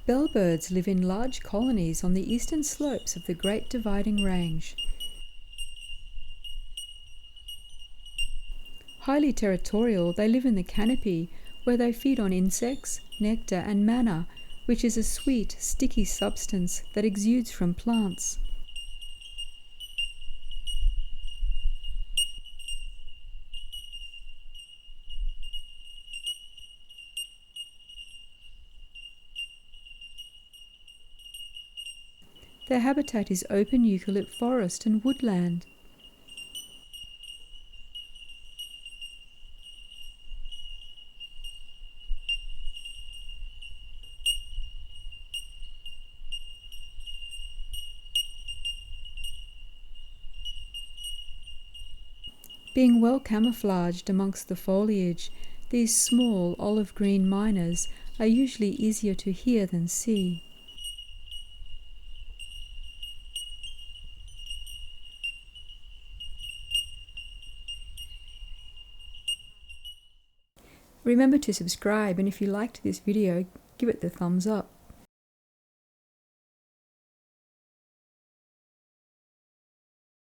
Bellbirds live in large colonies on the eastern slopes of the Great Dividing Range. Highly territorial, they live in the canopy, where they feed on insects, nectar and manna, which is a sweet, sticky substance that exudes from plants. Their habitat is open eucalypt forest and woodland. Being well camouflaged amongst the foliage, these small olive-green miners are usually easier to hear than see. Remember to subscribe, and if you liked this video, give it the thumbs up.